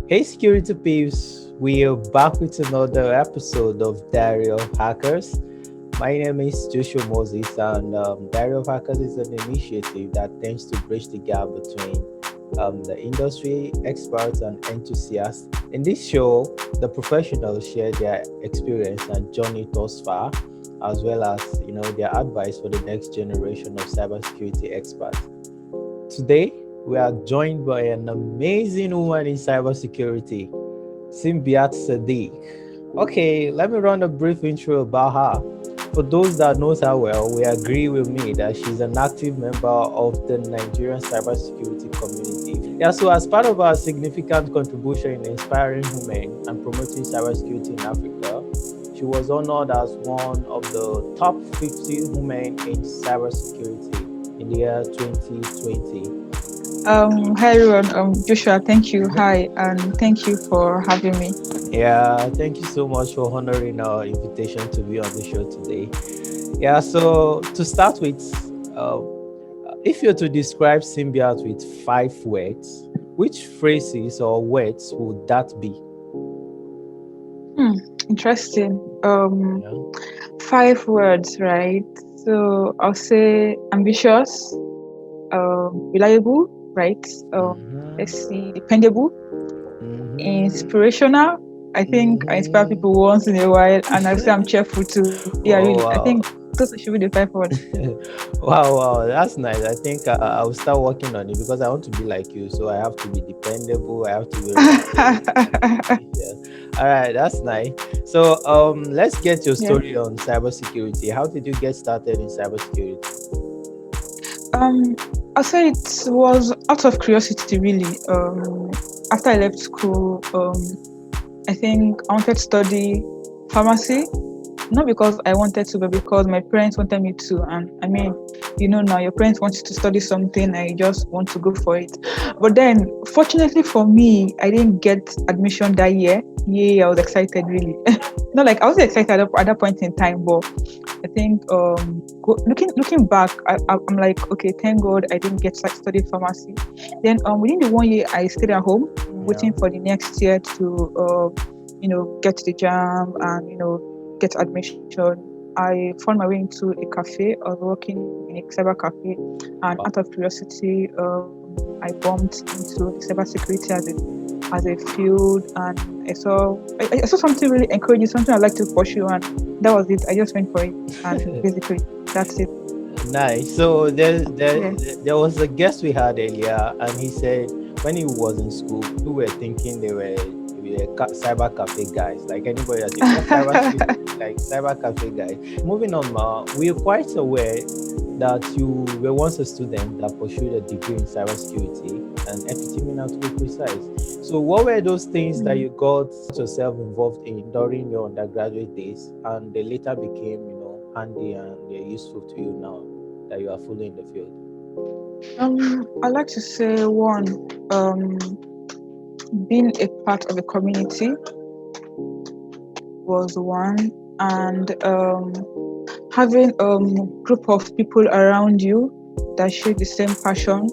Hey, security peeps, we are back with another episode of Diary of Hackers. My name is Joshua Moses, and Diary of Hackers is an initiative that tends to bridge the gap between the industry experts and enthusiasts. In this show, the professionals share their experience and journey thus far, as well as their advice for the next generation of cybersecurity experts. Today, we are joined by an amazing woman in cybersecurity, Simbiat Sadiq. Okay, let me run a brief intro about her. For those that knows her well, we agree with me that she's an active member of the Nigerian cybersecurity community. Yeah, so as part of her significant contribution in inspiring women and promoting cybersecurity in Africa, she was honored as one of the top 50 women in cybersecurity in the year 2020. Hi everyone. Joshua, thank you. Hi, and thank you for having me. Yeah, thank you so much for honoring our invitation to be on the show today. Yeah, so to start with, uh, if you're to describe Symbiont with 5 words, which phrases or words would that be? Hmm, interesting. Yeah. 5 words, right? So I'll say ambitious, reliable, right? Let's Mm-hmm. see, dependable, Mm-hmm. inspirational. I think I inspire people Mm-hmm. once in a while, and I'll say I'm cheerful too. Yeah, really. Oh I think wow. those should be the 5 words. Wow, that's nice. I think I will start working on it because I want to be like you. So I have to be dependable. I have to be reliable. Yeah. All right, that's nice. So let's get your Yeah. story on cybersecurity. How did you get started in cybersecurity? Um, I'll say it was out of curiosity, really. After I left school, I think I wanted to study pharmacy, not because I wanted to, but because my parents wanted me to. And I mean, now your parents want you to study something and you just want to go for it. But then, fortunately for me, I didn't get admission that year. Yeah, I was excited, really. Not like I was excited at that point in time, but I think looking back, I'm like, okay, thank God I didn't get to study pharmacy. Then within the 1 year, I stayed at home Yeah. waiting for the next year to get to the jam and get admission. I found my way into a cafe. I was working in a cyber cafe, and out of curiosity, I bumped into the cybersecurity as a field, and I saw something really encouraging, something I like to pursue, and that was it. I just went for it, and basically that's it. Nice. So there, there, Yeah. there was a guest we had earlier, and he said when he was in school, people were thinking they were cyber cafe guys. Like anybody that says, "Oh, cyber security, like cyber cafe guys." Moving on, we are quite aware that you were once a student that pursued a degree in cybersecurity and FTM now to be precise. So, what were those things that Mm. you got yourself involved in during your undergraduate days, and they later became, handy and they're useful to you now that you are fully in the field? I like to say one, being a part of a community was one, and having group of people around you that share the same passion,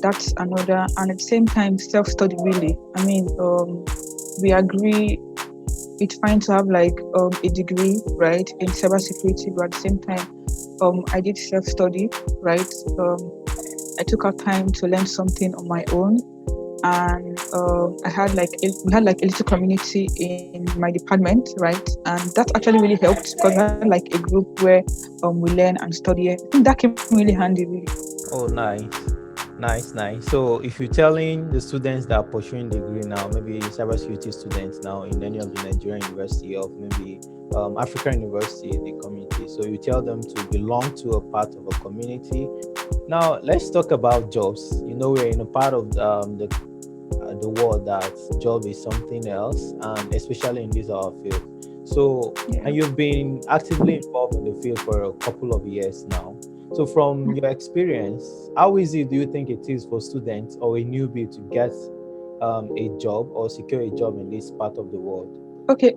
that's another. And at the same time, self-study, really. I mean, we agree it's fine to have like a degree, right, in cybersecurity, but at the same time, I did self-study, right. I took out time to learn something on my own, and we had like a little community in my department, right, and that actually really helped because we had like a group where we learn and study. I think that came really handy, really. Oh, nice. Nice, nice. So, if you're telling the students that are pursuing degree now, maybe cybersecurity students now in any of the Nigerian university or maybe African university, the community, so you tell them to belong to a part of a community. Now, let's talk about jobs. We're in a part of the world that job is something else, and especially in this our field. So, Yeah. and you've been actively involved in the field for a couple of years now. So, from your experience, how easy do you think it is for students or a newbie to get a job or secure a job in this part of the world? Okay.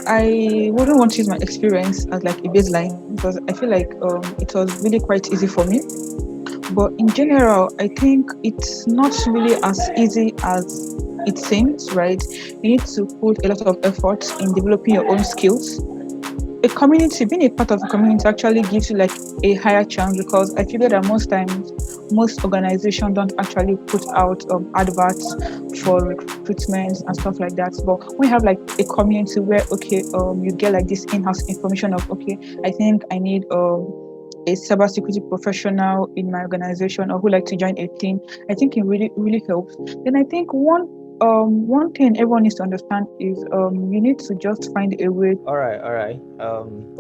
I wouldn't want to use my experience as like a baseline because I feel like it was really quite easy for me. But in general, I think it's not really as easy as it seems, right? You need to put a lot of effort in developing your own skills. A community, being a part of a community actually gives you like a higher chance, because I figure that most times most organizations don't actually put out adverts for recruitment and stuff like that. But we have like a community where, okay, you get like this in-house information of, okay, I think I need a cybersecurity professional in my organization, or who like to join a team. I think it really helps. Then I think one thing everyone needs to understand is you need to just find a way. All right.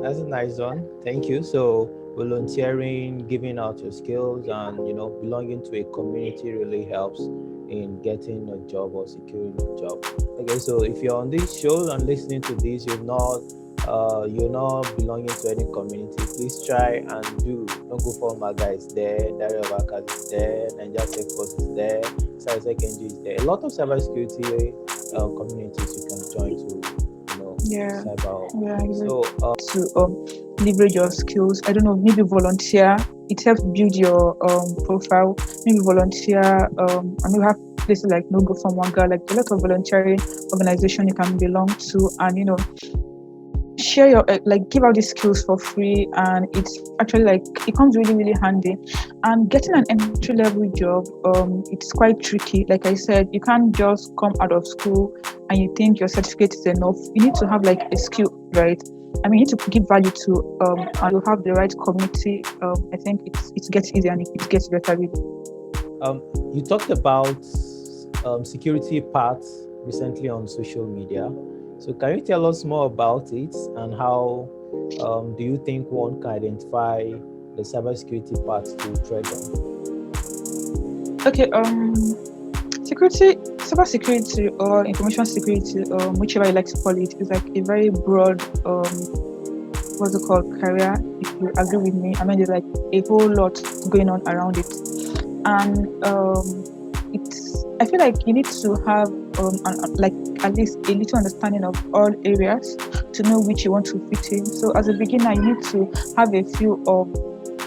That's a nice one. Thank you. So volunteering, giving out your skills, and belonging to a community really helps in getting a job or securing a job. Okay, so if you're on this show and listening to this, you're not belonging to any community. Please try and do. Don't go for my guys there. Dario Vakas is there. Nigeria Tech Force is there. Cybersecurity is there. A lot of cybersecurity communities you can join to Yeah, cyber. yeah, So to leverage your skills. I don't know, maybe volunteer. It helps build your profile. Maybe volunteer. And you have places like No Go From One Girl, like a lot of volunteering organization you can belong to, and share your like give out these skills for free, and it's actually like it comes really handy. And getting an entry level job, it's quite tricky. Like I said, you can't just come out of school and you think your certificate is enough. You need to have like a skill, right? I mean, you need to give value to and you have the right community. I think it gets easier and it gets better with. you talked about security parts recently on social media. So can you tell us more about it and how do you think one can identify the cybersecurity parts to tread on? Okay, cyber security or information security, whichever you like to call it, is like a very broad, what's it called, career. If you agree with me, I mean, there's like a whole lot going on around it, and it's. I feel like you need to have like at least a little understanding of all areas to know which you want to fit in. So as a beginner, you need to have a few of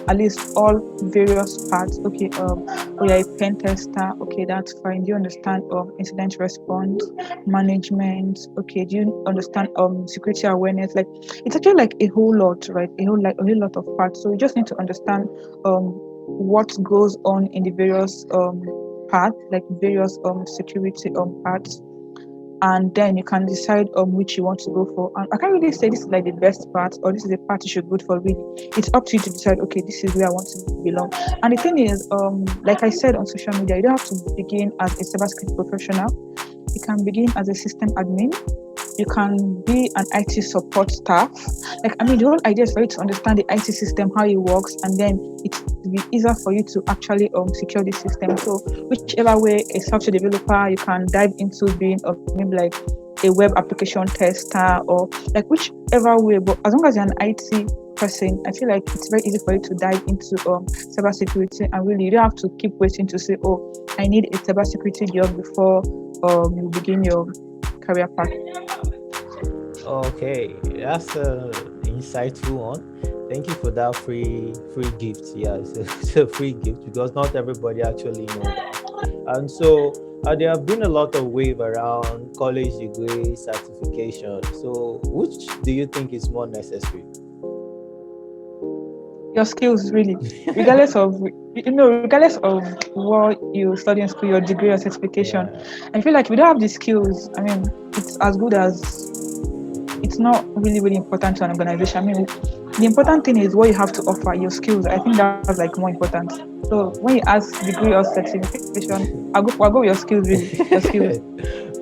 at least all various parts. Okay, oh, you're a pen tester. Okay, that's fine. Do you understand incident response management? Okay, do you understand security awareness? Like it's actually like a whole lot, right? A whole lot of parts. So you just need to understand what goes on in the various parts, like various security parts, and then you can decide which you want to go for. And I can't really say this is like the best part or this is the part you should go for. Really, it's up to you to decide. Okay, this is where I want to belong. And the thing is, like I said on social media, you don't have to begin as a cybersecurity professional. You can begin as a system admin. You can be an IT support staff. Like I mean, the whole idea is for you to understand the IT system, how it works, and then it will be easier for you to actually secure the system. So whichever way a software developer, you can dive into being maybe like a web application tester, or like whichever way. But as long as you're an IT person, I feel like it's very easy for you to dive into cybersecurity, and really you don't have to keep waiting to say, oh, I need a cybersecurity job before you begin your career path. Okay, that's a insightful one. Thank you for that free gift. Yeah, it's a free gift because not everybody actually know that. And so there have been a lot of wave around college degree certification. So which do you think is more necessary? Your skills really, regardless of regardless of what you study in school, your degree or certification. Yeah. I feel like if you don't have the skills, I mean, it's as good as it's not really important to an organization. I mean, the important thing is what you have to offer, your skills. I think that's like more important. So Wow. when you ask degree or certification, I'll go with your skills really, your skills.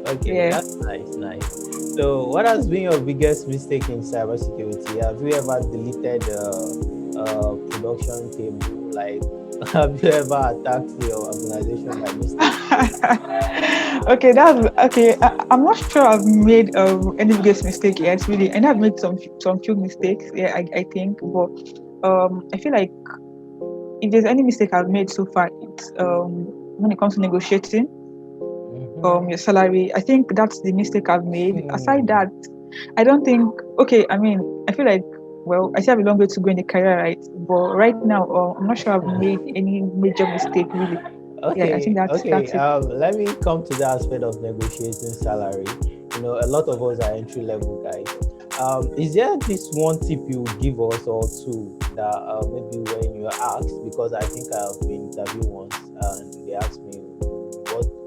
Okay, Yeah. that's nice. So, what has been your biggest mistake in cybersecurity? Have you ever deleted production table? Like, have you ever attacked your organization by mistake? Okay, that's okay. I'm not sure I've made any biggest mistake yet. Really, and I've made some few mistakes. Yeah, I think, but I feel like if there's any mistake I've made so far, it's when it comes to negotiating your Mm-hmm. salary. I think that's the mistake I've made. Aside Hmm. that, I don't think. Okay, I mean, I feel like well, I still have a long way to go in the career, right? But right now, I'm not sure I've made any major mistake really. Yeah, I think Okay, okay. that's it. Let me come to the aspect of negotiating salary. A lot of us are entry level guys. Is there this one tip you would give us or two that maybe when you're asked, because I think I've been interviewed once and they asked me,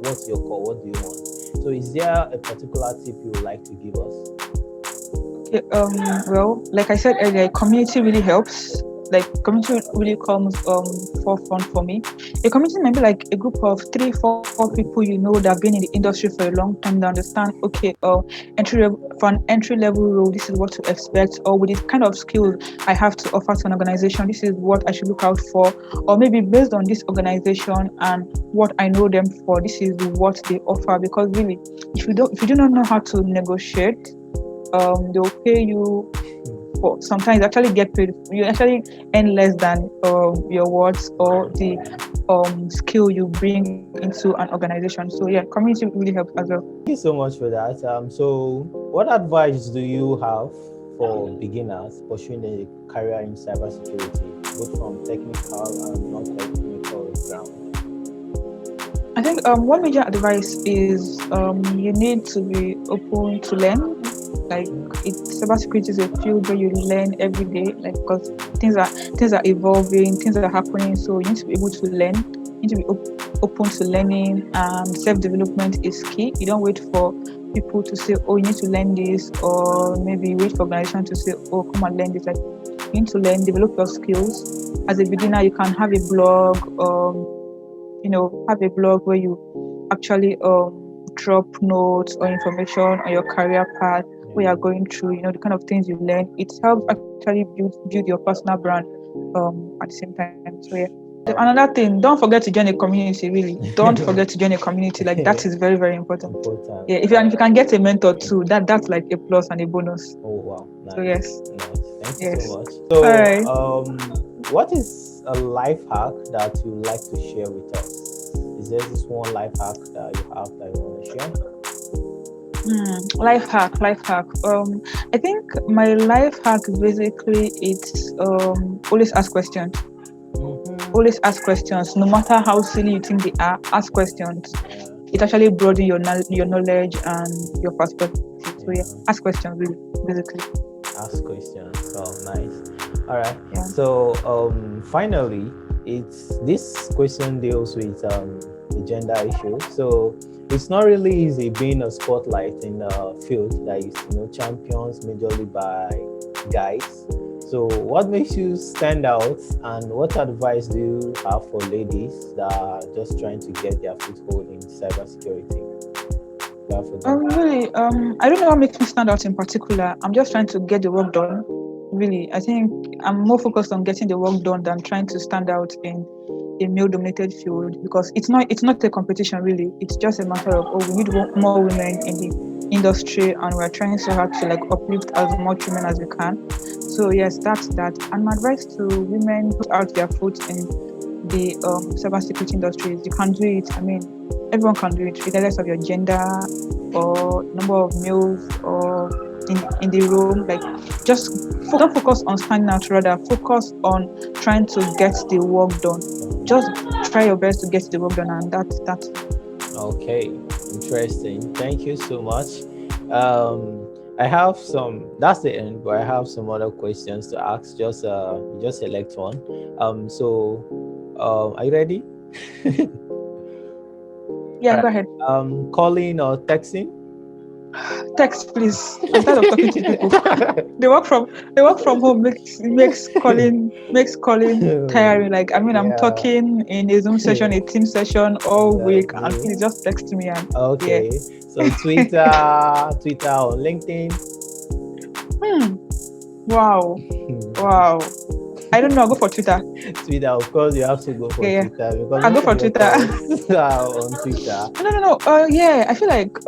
what's your call? What do you want? So is there a particular tip you would like to give us? Okay, well, like I said earlier, community really helps. Like community really comes forefront for me. A community might be like a group of 3, 4 people that have been in the industry for a long time. They understand. Okay, for an entry level role, this is what to expect, or with this kind of skills I have to offer to an organization. This is what I should look out for, or maybe based on this organization and what I know them for. This is what they offer. Because really, if you do not know how to negotiate, they'll pay you for sometimes you actually get paid, you actually earn less than your words or the skill you bring into an organization. So yeah, community really helps as well. Thank you so much for that. So what advice do you have for beginners pursuing a career in cybersecurity, both from technical and non-technical ground? I think one major advice is you need to be open to learn. Like cybersecurity is a field where you learn every day. Like because things are evolving, things are happening. So you need to be able to learn. You need to be open to learning. Self development is key. You don't wait for people to say, "Oh, you need to learn this," or maybe wait for organization to say, "Oh, come and learn this." Like you need to learn, develop your skills. As a beginner, you can have a blog. Have a blog where you actually drop notes or information on your career path, where you're going through, the kind of things you learn. It helps actually build your personal brand at the same time. So yeah. Another thing, don't forget to join a community, really. Don't forget to join a community. Like that is very, very important. Important. Yeah, if you can get a mentor too, that's like a plus and a bonus. Oh wow, So nice, yes. nice. Thank you Yes. so much. All right. So, what is a life hack that you like to share with us? Is there this one life hack that you have that you want to share? Life hack. I think my life hack basically it's always ask questions. Mm-hmm. Always ask questions, no matter how silly you think they are. Ask questions. Yeah, It actually broaden your knowledge and your perspective. So yeah, ask yeah. questions really, basically. Ask questions. Oh, nice. All right. Yeah. So, finally, it's this question deals with the gender issue. So, it's not really easy being a spotlight in a field that is, champions majorly by guys. So, what makes you stand out, and what advice do you have for ladies that are just trying to get their foothold in cybersecurity? Yeah, for them. Really, I don't know what makes me stand out in particular. I'm just trying to get the work done. Really, I think I'm more focused on getting the work done than trying to stand out in a male-dominated field, because it's not a competition really. It's just a matter of, oh, we need more women in the industry, and we're trying so hard to like uplift as much women as we can. So yes, that's that. And my advice to women put out their foot in the cybersecurity industry is you can do it. I mean, everyone can do it, regardless of your gender or number of males or in the room. Like, just don't focus on standing out. Rather, focus on trying to get the work done. Just try your best to get the work done, and that's. Okay, interesting. Thank you so much. I have some. That's the end, but I have some other questions to ask. Just select one. Are you ready? Yeah, All go right. ahead. Calling or texting? Text, please. I'm tired of talking to people. They work from home makes calling tiring. Like, I mean, I'm Yeah, talking in a Zoom session, a team session all week, and exactly. please just text me and yeah. Okay. So Twitter or LinkedIn. Hmm. Wow. Wow. I don't know. I'll go for Twitter. Twitter, of course, you have to go for Yeah, yeah. Twitter because I'll go most of for your Twitter. calls are on Twitter. No, no, no. Yeah, I feel like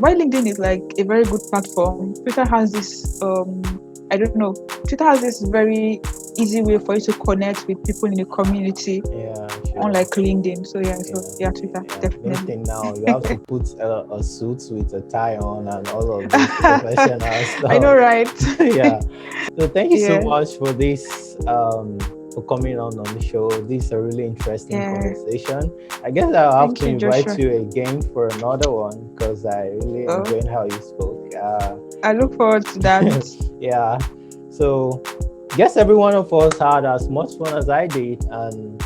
why LinkedIn is like a very good platform. Twitter has this I don't know. Twitter has this very easy way for you to connect with people in the community. Yeah, sure. unlike LinkedIn. So yeah, Yeah, so yeah, Twitter yeah. definitely. LinkedIn now, you have to put a suit with a tie on and all of this professional I know, stuff. right? Yeah. So thank you so Yeah, much for this, for coming on the show. This is a really interesting yeah. conversation. I guess I'll have Thank to you, invite Joshua. you again for another one because I really Oh, enjoyed how you spoke. I look forward to that. Yeah. So, guess every one of us had as much fun as I did, and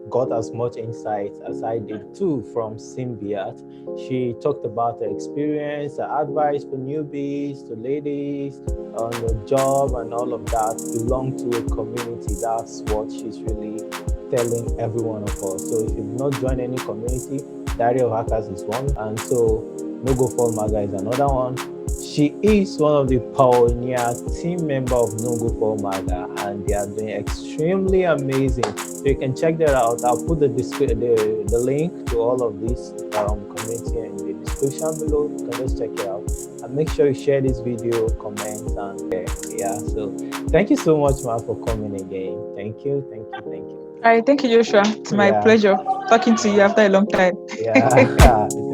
got as much insight as I did too from Simbiat. She talked about her experience, her advice for newbies, to ladies on the job, and all of that. Belong to a community. That's what she's really telling every one of us. So, if you've not joined any community, Diary of Hackers is one, and so No Go Fall Maga is another one. She is one of the pioneer team member of No Go Fall Maga, and they are doing extremely amazing. So you can check that out. I'll put the link to all of this community in the description below. You can just check it out. And make sure you share this video, comment, and yeah. So thank you so much, man, for coming again. Thank you, thank you, thank you. All right, thank you, Joshua. It's my Yeah, pleasure talking to you yeah, after a long time. yeah.